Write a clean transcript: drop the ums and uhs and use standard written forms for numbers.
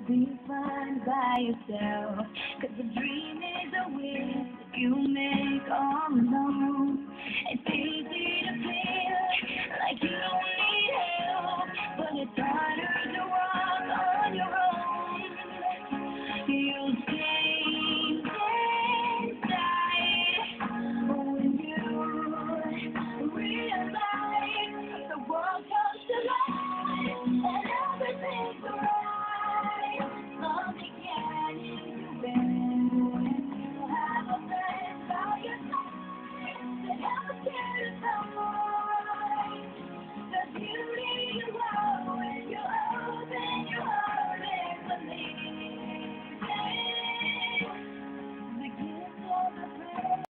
be fine by yourself. 'Cause a dream is a wish that you make all